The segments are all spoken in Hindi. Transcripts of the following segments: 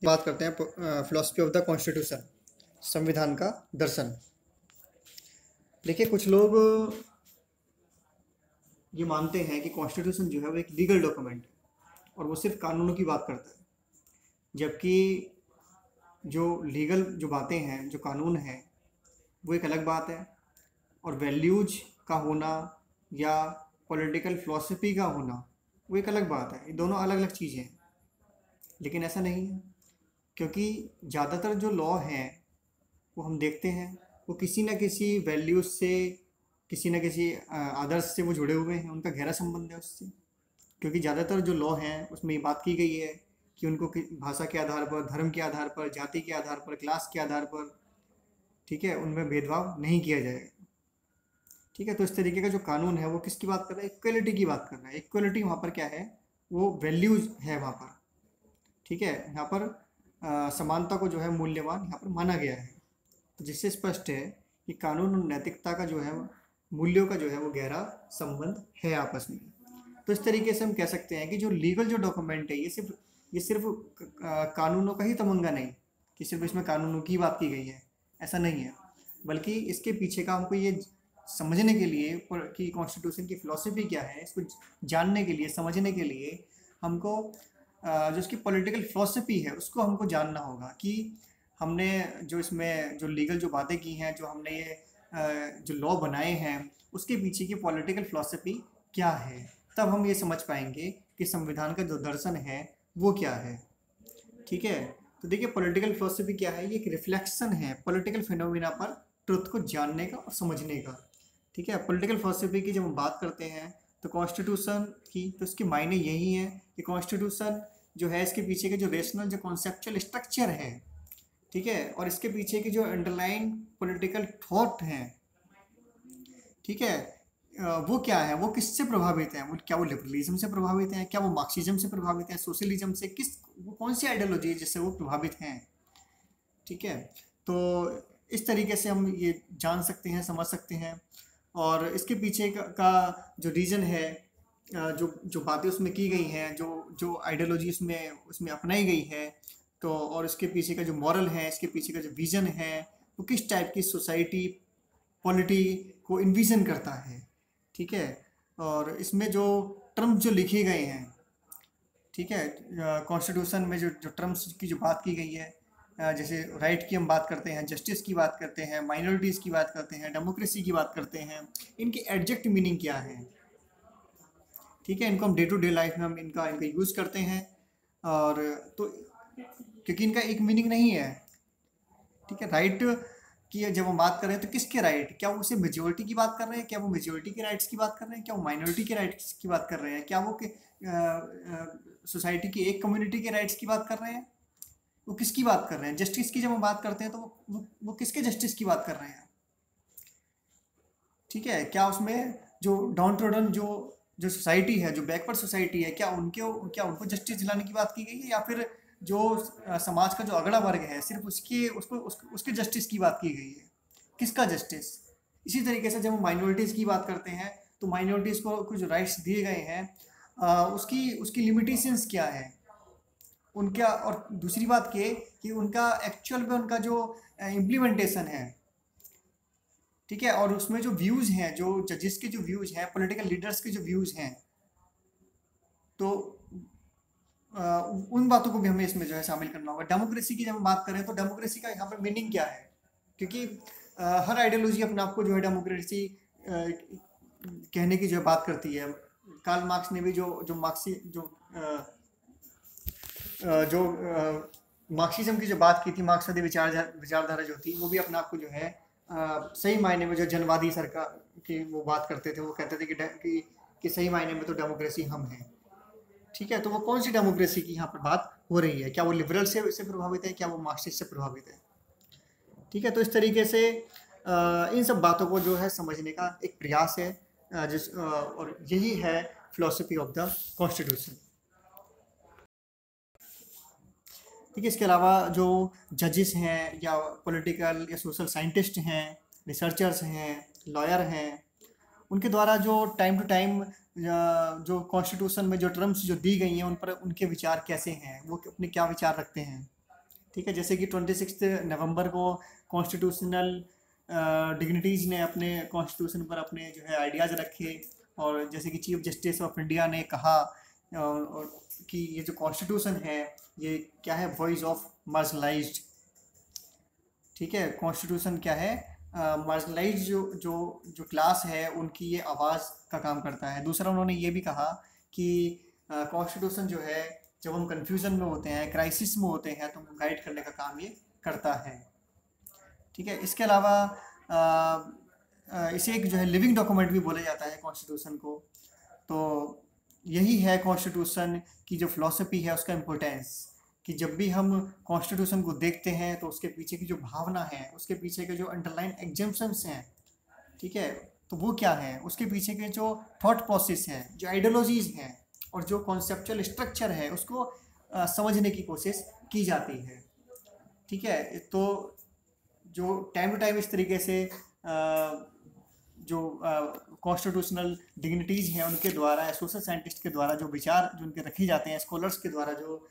बात करते हैं फिलॉसफी ऑफ द कॉन्स्टिट्यूशन, संविधान का दर्शन। देखिए, कुछ लोग ये मानते हैं कि कॉन्स्टिट्यूशन जो है वो एक लीगल डॉक्यूमेंट है और वो सिर्फ कानूनों की बात करता है, जबकि जो लीगल जो बातें हैं, जो कानून हैं, वो एक अलग बात है। और वैल्यूज का होना या पॉलिटिकल फिलॉसफी का होना वो एक अलग बात है। ये दोनों अलग अलग चीज़ें हैं, लेकिन ऐसा नहीं है, क्योंकि ज़्यादातर जो लॉ हैं वो हम देखते हैं वो किसी न किसी वैल्यूज से, किसी न किसी आदर्श से वो जुड़े हुए हैं, उनका गहरा संबंध है उससे। क्योंकि ज़्यादातर जो लॉ हैं उसमें ये बात की गई है कि उनको भाषा के आधार पर, धर्म के आधार पर, जाति के आधार पर, क्लास के आधार पर, ठीक है, उनमें भेदभाव नहीं किया जाएगा। ठीक है, तो इस तरीके का जो कानून है वो किसकी बात कर रहा है? इक्वलिटी की बात कर रहा है। इक्वलिटी वहाँ पर क्या है? वो वैल्यूज है वहाँ पर। ठीक है, यहाँ पर समानता को जो है मूल्यवान यहाँ पर माना गया है, तो जिससे स्पष्ट है कि कानून और नैतिकता का जो है मूल्यों का जो है वो गहरा संबंध है आपस में। तो इस तरीके से हम कह सकते हैं कि जो लीगल जो डॉक्यूमेंट है ये सिर्फ कानूनों का ही तमंगा नहीं कि सिर्फ इसमें कानूनों की बात की गई है, ऐसा नहीं है। बल्कि इसके पीछे का हमको ये समझने के लिए कि कॉन्स्टिट्यूशन की फिलॉसफी क्या है, इसको जानने के लिए, समझने के लिए हमको जो इसकी पॉलिटिकल फिलॉसफी है उसको हमको जानना होगा कि हमने जो इसमें जो लीगल जो बातें की हैं, जो हमने ये जो लॉ बनाए हैं, उसके पीछे की पॉलिटिकल फिलॉसफी क्या है। तब हम ये समझ पाएंगे कि संविधान का जो दर्शन है वो क्या है। ठीक है, तो देखिए, पॉलिटिकल फिलॉसफी क्या है? ये एक रिफ्लेक्शन है पॉलिटिकल फिनोमिना पर ट्रुथ को जानने का और समझने का। ठीक है, पॉलिटिकल फिलॉसफी की जब हम बात करते हैं तो कॉन्स्टिट्यूशन की, तो इसके मायने यही है कि कॉन्स्टिट्यूशन जो है इसके पीछे के जो रेशनल जो कॉन्सेप्चुअल स्ट्रक्चर है, ठीक है, और इसके पीछे की जो अंडरलाइन पॉलिटिकल थॉट हैं, ठीक है, वो क्या है, वो किससे प्रभावित हैं? वो क्या वो लिबरलिज्म से प्रभावित हैं? क्या वो मार्क्सिज्म से प्रभावित हैं? सोशलिज्म से? वो कौन सी आइडियोलॉजी है जिससे वो प्रभावित हैं? ठीक है, तो इस तरीके से हम ये जान सकते हैं, समझ सकते हैं। और इसके पीछे का जो रीज़न है, जो जो बातें उसमें की गई हैं, जो जो आइडियोलॉजी उसमें उसमें अपनाई गई है, तो और इसके पीछे का जो मॉरल है, इसके पीछे का जो विज़न है, वो किस टाइप की सोसाइटी पॉलिटी को इन्विजन करता है। ठीक है, और इसमें जो टर्म्स जो लिखे गए हैं, ठीक है, कॉन्स्टिट्यूशन में जो जो टर्म्स की जो बात की गई है, जैसे राइट की हम बात करते हैं, जस्टिस की बात करते हैं, माइनॉरिटीज़ की बात करते हैं, डेमोक्रेसी की बात करते हैं, इनके एग्जैक्ट मीनिंग क्या है? ठीक है, इनको हम डे टू डे लाइफ में हम इनका इनका यूज़ करते हैं। और तो क्योंकि इनका एक मीनिंग नहीं है। ठीक है, राइट की जब हम बात कर रहे हैं तो किसके राइट? क्या वो सिर्फ मेजोरिटी की बात कर रहे हैं? क्या वो मेजोरिटी के राइट्स की बात कर रहे हैं? क्या वो माइनॉरिटी के राइट्स की बात कर रहे हैं? क्या वो सोसाइटी की एक कम्युनिटी के राइट्स की बात कर रहे हैं? वो किसकी बात कर रहे हैं? जस्टिस की जब हम बात करते हैं तो वो किसके जस्टिस की बात कर रहे हैं? ठीक है, क्या उसमें जो डाउन ट्रोडन जो जो सोसाइटी है, जो बैकवर्ड सोसाइटी है, क्या उनको जस्टिस दिलाने की बात की गई है, या फिर जो समाज का जो अगड़ा वर्ग है सिर्फ उसके जस्टिस की बात की गई है? किसका जस्टिस? इसी तरीके से जब हम माइनॉरिटीज़ की बात करते हैं तो माइनॉरिटीज़ को कुछ राइट्स दिए गए हैं, उसकी उसकी लिमिटेशंस क्या है उनका, और दूसरी बात कि उनका एक्चुअल में उनका जो इम्प्लीमेंटेशन है, ठीक है, और उसमें जो व्यूज़ हैं, जो जजेस के जो व्यूज़ हैं, पॉलिटिकल लीडर्स के जो व्यूज़ हैं, तो उन बातों को भी हमें इसमें जो है शामिल करना होगा। डेमोक्रेसी की जब हम बात करें तो डेमोक्रेसी का यहाँ पर मीनिंग क्या है? क्योंकि हर आइडियोलॉजी अपने आप को जो है डेमोक्रेसी कहने की जो है बात करती है। कार्ल मार्क्स ने भी जो मार्क्सी जो मार्क्सिज्म की जो बात की थी, मार्क्सवादी विचारधारा जो थी, वो भी अपने आप को जो है सही मायने में जो जनवादी सरकार की वो बात करते थे। वो कहते थे कि सही मायने में तो डेमोक्रेसी हम हैं। ठीक है, तो वो कौन सी डेमोक्रेसी की यहाँ पर बात हो रही है? क्या वो लिबरल से प्रभावित है? क्या वो मार्क्सिस्ट से प्रभावित है? ठीक है, तो इस तरीके से इन सब बातों को जो है समझने का एक प्रयास है, और यही है फिलॉसफी ऑफ द कॉन्स्टिट्यूशन। ठीक है, इसके अलावा जो जजेस हैं या पॉलिटिकल या सोशल साइंटिस्ट हैं, रिसर्चर्स हैं, लॉयर हैं, उनके द्वारा जो टाइम टू टाइम जो कॉन्स्टिट्यूशन में जो टर्म्स जो दी गई हैं उन पर उनके विचार कैसे हैं, वो अपने क्या विचार रखते हैं। ठीक है, जैसे कि 26 नवंबर को कॉन्स्टिट्यूशनल डिग्निटीज़ ने अपने कॉन्स्टिट्यूशन पर अपने जो है आइडियाज़ रखे, और जैसे कि चीफ जस्टिस ऑफ इंडिया ने कहा और कि ये जो कॉन्स्टिट्यूशन है ये क्या है, वॉइस ऑफ मार्जिनलाइज्ड। ठीक है, कॉन्स्टिट्यूशन क्या है, मार्जिनलाइज्ड जो जो जो क्लास है उनकी ये आवाज़ का काम करता है। दूसरा उन्होंने ये भी कहा कि कॉन्स्टिट्यूशन जो है जब हम कंफ्यूजन में होते हैं, क्राइसिस में होते हैं, तो हमको गाइड करने का काम ये करता है। ठीक है, इसके अलावा इसे एक जो है लिविंग डॉक्यूमेंट भी बोला जाता है कॉन्स्टिट्यूशन को। तो यही है कॉन्स्टिट्यूशन की जो फिलॉसफी है, उसका इम्पोर्टेंस, कि जब भी हम कॉन्स्टिट्यूशन को देखते हैं तो उसके पीछे की जो भावना है, उसके पीछे के जो अंडरलाइन एग्जम्पशंस हैं, ठीक है, तो वो क्या है, उसके पीछे के जो थॉट प्रोसेस हैं, जो आइडियोलॉजीज़ हैं और जो कॉन्सेप्चुअल स्ट्रक्चर है, उसको समझने की कोशिश की जाती है। ठीक है, तो जो टाइम टू टाइम इस तरीके से जो कॉन्स्टिट्यूशनल डिग्निटीज़ हैं उनके द्वारा, सोशल साइंटिस्ट के द्वारा जो विचार जो उनके रखे जाते हैं, स्कॉलर्स के द्वारा जो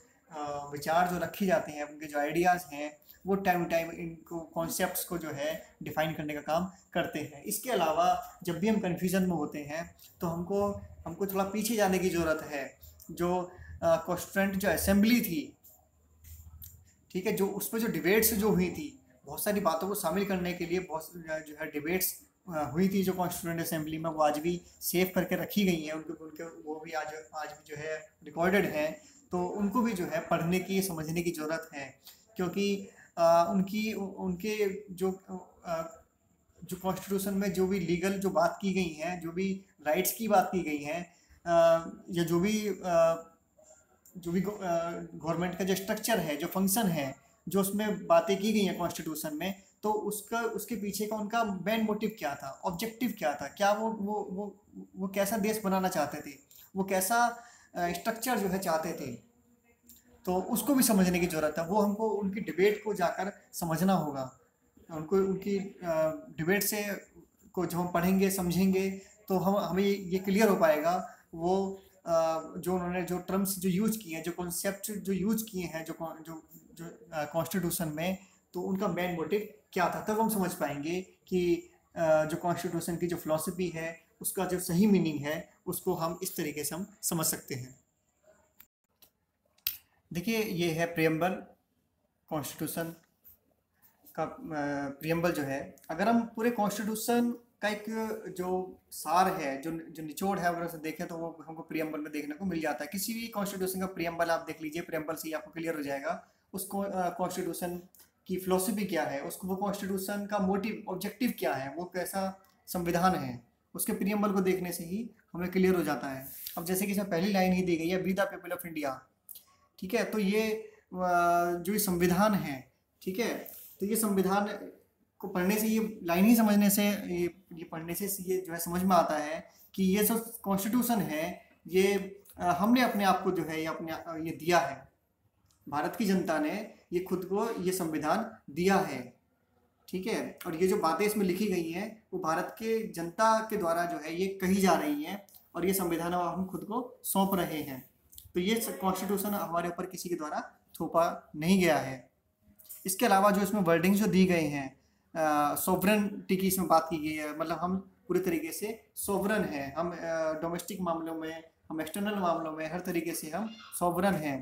विचार जो रखे जाते हैं, उनके जो आइडियाज़ हैं, वो टाइम टाइम इनको कॉन्सेप्ट्स को जो है डिफाइन करने का काम करते हैं। इसके अलावा जब भी हम कन्फ्यूज़न में होते हैं तो हमको थोड़ा पीछे जाने की ज़रूरत है। जो कॉन्स्टिट्यूएंट जो असेंबली थी, ठीक है, जो उस पर जो डिबेट्स जो हुई थी, बहुत सारी बातों को शामिल करने के लिए बहुत जो है डिबेट्स हुई थी जो कॉन्स्टिट्यूएंट असेंबली में, वो आज भी सेव करके रखी गई हैं। उनके उनके वो भी आज भी जो है रिकॉर्डेड हैं। तो उनको भी जो है पढ़ने की, समझने की ज़रूरत है, क्योंकि उनके जो जो कॉन्स्टिट्यूशन में जो भी लीगल जो बात की गई हैं, जो भी राइट्स की बात की गई हैं, या जो भी गवर्नमेंट का जो स्ट्रक्चर है, जो फंक्शन है, जो उसमें बातें की गई हैं कॉन्स्टिट्यूशन में, तो उसके पीछे का उनका मेन मोटिव क्या था, ऑब्जेक्टिव क्या था, क्या वो कैसा देश बनाना चाहते थे, वो कैसा स्ट्रक्चर जो है चाहते थे, तो उसको भी समझने की ज़रूरत है। वो हमको उनकी डिबेट को जाकर समझना होगा। उनको उनकी डिबेट से को जब हम पढ़ेंगे, समझेंगे, तो हमें ये क्लियर हो पाएगा वो जो उन्होंने जो टर्म्स जो यूज किए हैं, जो कॉन्सेप्ट जो यूज किए हैं, जो कॉन्स्टिट्यूशन में, तो उनका मेन मोटिव क्या था। तब हम समझ पाएंगे कि जो कॉन्स्टिट्यूशन की जो फिलॉसफी है, उसका जो सही मीनिंग है, उसको हम इस तरीके से हम समझ सकते हैं। देखिए, ये है प्रियम्बल, कॉन्स्टिट्यूशन का प्रियम्बल जो है। अगर हम पूरे कॉन्स्टिट्यूशन का एक जो सार है, जो निचोड़ है, अगर उसे देखें तो वो हमको प्रियम्बल में देखने को मिल जाता है। किसी भी कॉन्स्टिट्यूशन का प्रियम्बल आप देख लीजिए, प्रियम्बल से ही आपको क्लियर हो जाएगा उसको कॉन्स्टिट्यूशन की फिलॉसफी क्या है, उसको वो कॉन्स्टिट्यूशन का मोटिव, ऑब्जेक्टिव क्या है, वो कैसा संविधान है, उसके प्रियम्बल को देखने से ही हमें क्लियर हो जाता है। अब जैसे कि इसमें पहली लाइन ही दी गई है, we the people of India. ठीक है, तो ये जो ये संविधान है, ठीक है, तो ये संविधान को पढ़ने से, ये लाइन ही समझने से, ये पढ़ने से ये जो है समझ में आता है कि ये जो कॉन्स्टिट्यूशन है, ये हमने अपने आप को जो है ये दिया है, भारत की जनता ने ये खुद को ये संविधान दिया है। ठीक है, और ये जो बातें इसमें लिखी गई हैं वो भारत के जनता के द्वारा जो है ये कही जा रही हैं, और ये संविधान हम खुद को सौंप रहे हैं। तो ये कॉन्स्टिट्यूशन हमारे ऊपर किसी के द्वारा थोपा नहीं गया है। इसके अलावा जो इसमें वर्डिंग्स जो दी गई हैं, सॉवरेनिटी की इसमें बात की गई है, मतलब हम पूरे तरीके से सॉवरन हैं, हम डोमेस्टिक मामलों में, हम एक्सटर्नल मामलों में, हर तरीके से हम सॉवरन हैं।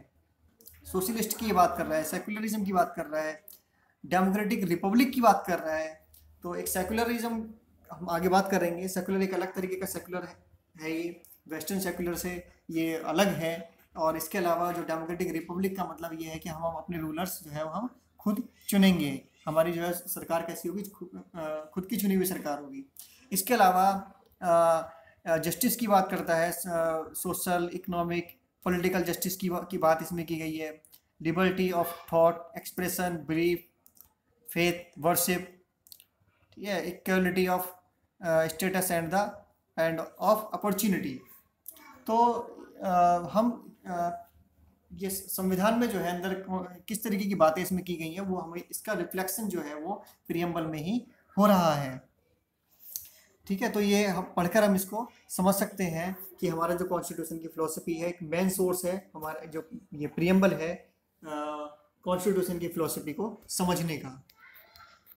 सोशलिस्ट की बात कर रहा है, सेकुलरिज्म की बात कर रहा है, डेमोक्रेटिक रिपब्लिक की बात कर रहा है। तो एक सेकुलरिज्म हम आगे बात करेंगे। सेकुलर एक अलग तरीके का सेकुलर है, ये वेस्टर्न सेकुलर से ये अलग है। और इसके अलावा जो डेमोक्रेटिक रिपब्लिक का मतलब ये है कि हम अपने रूलर्स जो है वो हम खुद चुनेंगे, हमारी जो है सरकार कैसी होगी, खुद की चुनी हुई सरकार होगी। इसके अलावा जस्टिस की बात करता है, सोशल, इकोनॉमिक, पॉलिटिकल जस्टिस की बात इसमें की गई है। Liberty of thought, expression, belief, faith, worship, ठीक है, equality of status end of opportunity. तो हम ये संविधान में जो है अंदर किस तरीके की बातें इसमें की गई हैं, वो हमें इसका रिफ्लेक्शन जो है वो प्रियम्बल में ही हो रहा है। ठीक है, तो ये हम पढ़कर हम इसको समझ सकते हैं कि हमारा जो कॉन्स्टिट्यूशन की फिलॉसफी है, एक मेन सोर्स है हमारा जो ये प्रियम्बल है, कॉन्स्टिट्यूशन की फिलोसफी को समझने का।